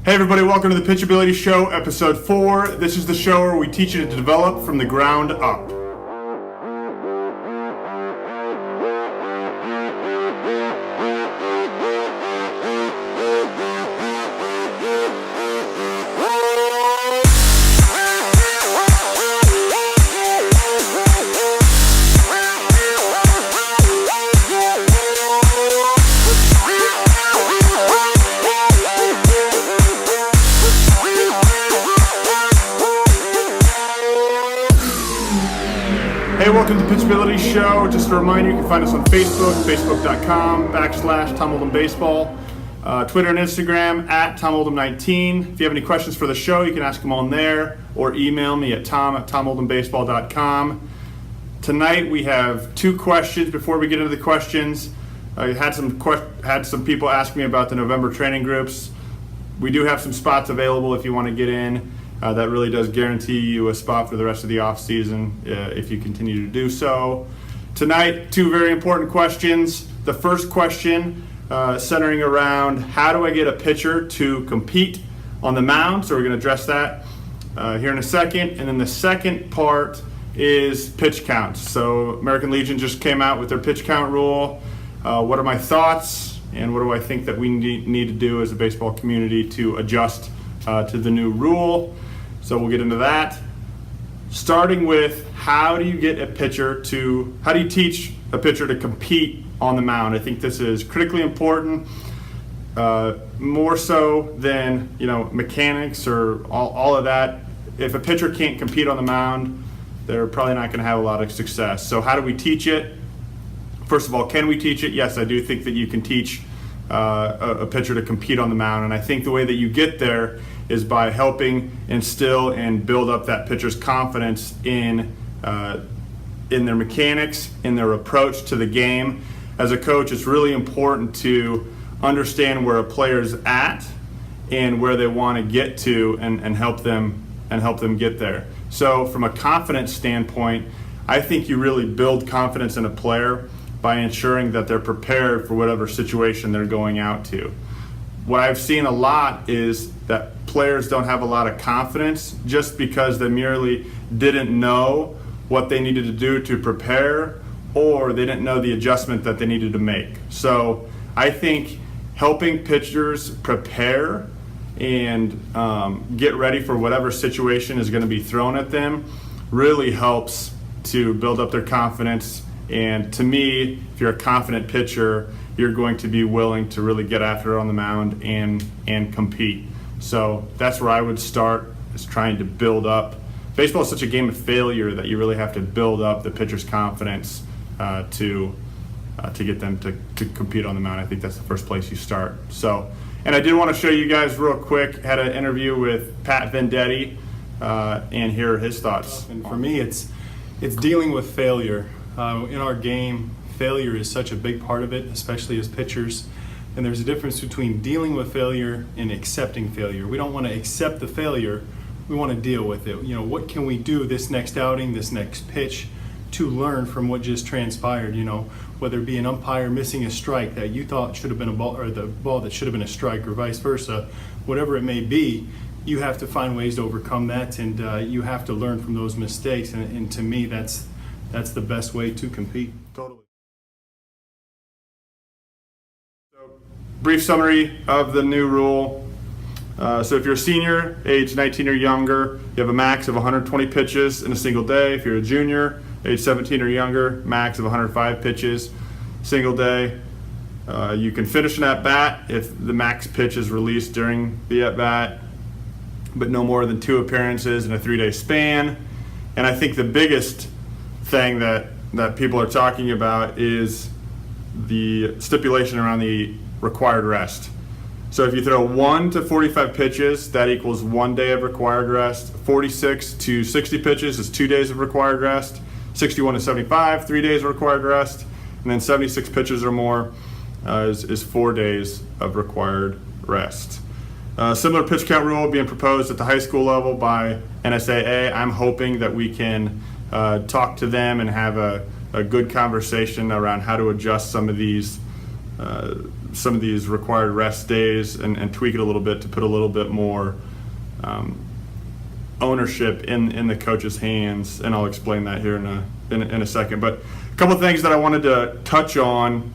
Hey everybody, welcome to the Pitchability Show, episode 4. This is the show where we teach you to develop from the ground up. Hey, welcome to the Pitchability Show. Just a reminder, you can find us on Facebook, facebook.com/TomOldhamBaseball, Twitter and Instagram @TomOldham19. If you have any questions for the show, you can ask them on there or email me at tom@TomOldhamBaseball.com. Tonight we have 2 questions. Before we get into the questions, I had some people ask me about the November training groups. We do have some spots available if you want to get in. That really does guarantee you a spot for the rest of the off season if you continue to do so. Tonight, 2 very important questions. The first question centering around how do I get a pitcher to compete on the mound? So we're going to address that here in a second. And then the second part is pitch counts. So American Legion just came out with their pitch count rule. What are my thoughts and what do I think that we need to do as a baseball community to adjust to the new rule? So we'll get into that. Starting with how do you teach a pitcher to compete on the mound? I think this is critically important, more so than mechanics or all of that. If a pitcher can't compete on the mound, they're probably not going to have a lot of success. So how do we teach it? First of all, can we teach it? Yes, I do think that you can teach a pitcher to compete on the mound, and I think the way that you get there is by helping instill and build up that pitcher's confidence in their mechanics, in their approach to the game. As a coach, it's really important to understand where a player's at and where they want to get to, and help them get there. So from a confidence standpoint, I think you really build confidence in a player by ensuring that they're prepared for whatever situation they're going out to. What I've seen a lot is that players don't have a lot of confidence just because they merely didn't know what they needed to do to prepare, or they didn't know the adjustment that they needed to make. So I think helping pitchers prepare and get ready for whatever situation is going to be thrown at them really helps to build up their confidence. And to me, if you're a confident pitcher, you're going to be willing to really get after it on the mound and compete. So that's where I would start, is trying to build up. Baseball is such a game of failure that you really have to build up the pitcher's confidence to get them to compete on the mound. I think that's the first place you start. So, and I did want to show you guys real quick, had an interview with Pat Venditte, and here are his thoughts. And for me, it's dealing with failure. In our game, failure is such a big part of it, especially as pitchers. And there's a difference between dealing with failure and accepting failure. We don't want to accept the failure, we want to deal with it. What can we do this next outing, this next pitch, to learn from what just transpired? Whether it be an umpire missing a strike that you thought should have been a ball, or the ball that should have been a strike, or vice versa, whatever it may be, you have to find ways to overcome that, and you have to learn from those mistakes. And to me, that's the best way to compete. Totally. So, brief summary of the new rule. So if you're a senior, age 19 or younger, you have a max of 120 pitches in a single day. If you're a junior, age 17 or younger, max of 105 pitches, single day. You can finish an at-bat if the max pitch is released during the at-bat, but no more than 2 appearances in a 3-day span. And I think the biggest thing that people are talking about is the stipulation around the required rest. So if you throw 1 to 45 pitches, that equals 1 day of required rest. 46 to 60 pitches is 2 days of required rest. 61 to 75, 3 days of required rest. And then 76 pitches or more is 4 days of required rest. Similar pitch count rule being proposed at the high school level by NSAA. I'm hoping that we can talk to them and have a good conversation around how to adjust some of these some of these required rest days and tweak it a little bit to put a little bit more ownership in the coach's hands, and I'll explain that here in a second. But a couple of things that I wanted to touch on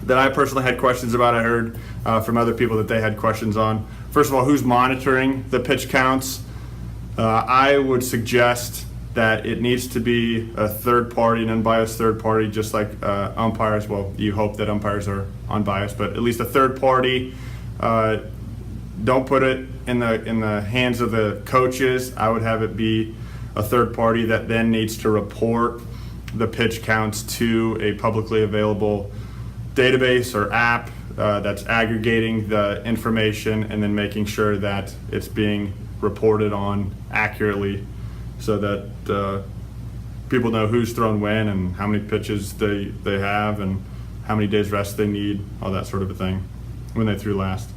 that I personally had questions about. I heard from other people that they had questions on. First of all, who's monitoring the pitch counts? I would suggest that it needs to be a third party, an unbiased third party, just like umpires. Well, you hope that umpires are unbiased, but at least a third party. Don't put it in the hands of the coaches. I would have it be a third party that then needs to report the pitch counts to a publicly available database or app that's aggregating the information and then making sure that it's being reported on accurately, so that people know who's thrown when and how many pitches they have and how many days rest they need, all that sort of a thing, when they threw last.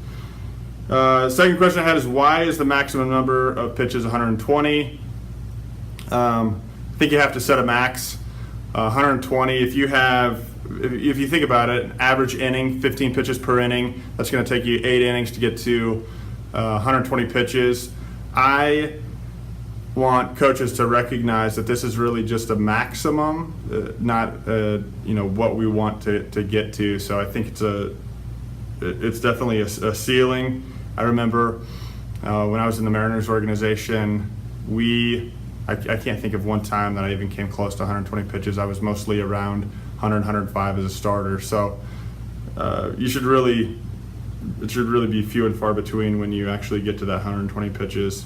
Second question I had is, why is the maximum number of pitches 120? I think you have to set a max. 120, if you think about it, an average inning, 15 pitches per inning, that's going to take you 8 innings to get to 120 pitches. I want coaches to recognize that this is really just a maximum, not what we want to get to. So I think it's definitely a ceiling. I remember when I was in the Mariners organization, I can't think of one time that I even came close to 120 pitches. I was mostly around 100, 105 as a starter. So it should really be few and far between when you actually get to that 120 pitches.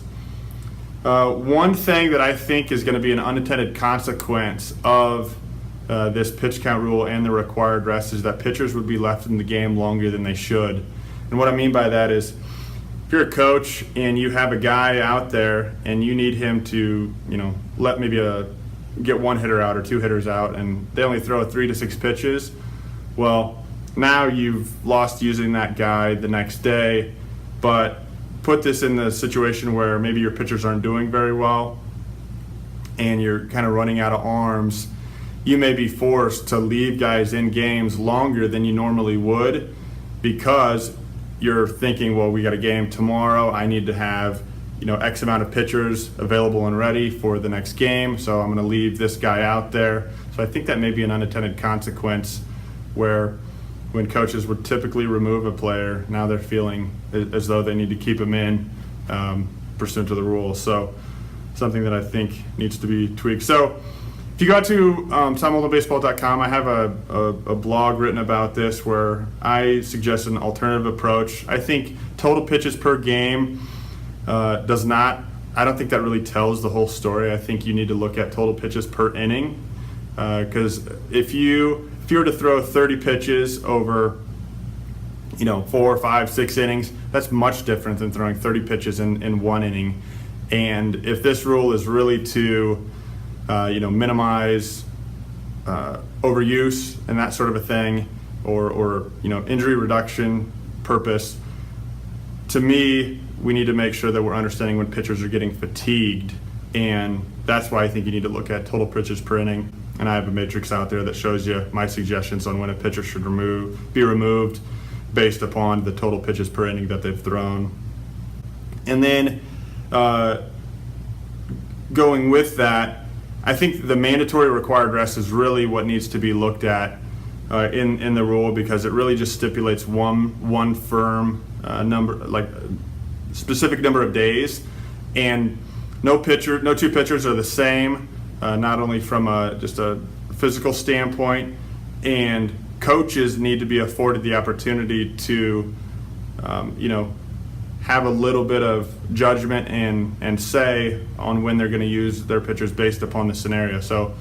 One thing that I think is going to be an unintended consequence of this pitch count rule and the required rest is that pitchers would be left in the game longer than they should. And what I mean by that is, if you're a coach and you have a guy out there and you need him to, let maybe get one hitter out or two hitters out, and they only throw 3 to 6 pitches, well, now you've lost using that guy the next day. But put this in the situation where maybe your pitchers aren't doing very well and you're kind of running out of arms. You may be forced to leave guys in games longer than you normally would, because you're thinking, well, we got a game tomorrow. I need to have, X amount of pitchers available and ready for the next game. So I'm going to leave this guy out there. So I think that may be an unintended consequence where when coaches would typically remove a player, now they're feeling as though they need to keep him in pursuant to the rules. So something that I think needs to be tweaked. So if you go to TomOldhamBaseball.com, I have a blog written about this where I suggest an alternative approach. I think total pitches per game I don't think that really tells the whole story. I think you need to look at total pitches per inning, because if you were to throw 30 pitches over 4, 5, 6 innings, that's much different than throwing 30 pitches in one inning. And if this rule is really to minimize overuse and that sort of a thing, or injury reduction purpose, to me, we need to make sure that we're understanding when pitchers are getting fatigued, and that's why I think you need to look at total pitches per inning. And I have a matrix out there that shows you my suggestions on when a pitcher should be removed based upon the total pitches per inning that they've thrown. And then going with that, I think the mandatory required rest is really what needs to be looked at in the rule, because it really just stipulates one firm specific number of days, and no two pitchers are the same, not only from just a physical standpoint, and coaches need to be afforded the opportunity to have a little bit of judgment and say on when they're going to use their pitchers based upon the scenario. So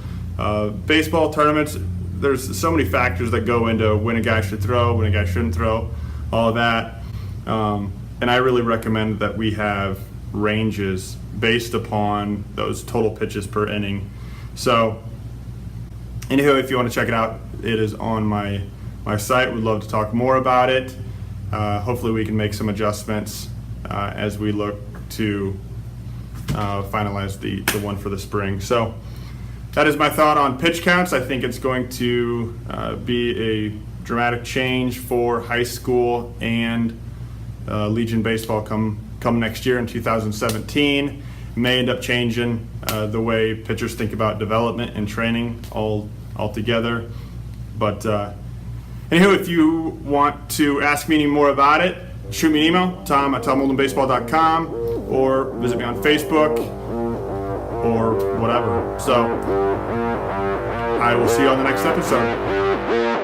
baseball tournaments, there's so many factors that go into when a guy should throw, when a guy shouldn't throw, all of that. And I really recommend that we have ranges based upon those total pitches per inning. So anywho, if you want to check it out, it is on my site. We'd love to talk more about it. Hopefully we can make some adjustments as we look to finalize the one for the spring. So that is my thought on pitch counts. I think it's going to be dramatic change for high school and Legion baseball come next year in 2017. May end up changing the way pitchers think about development and training altogether. But anywho, if you want to ask me any more about it, shoot me an email, tom@tomoldhambaseball.com, or visit me on Facebook or whatever. So I will see you on the next episode.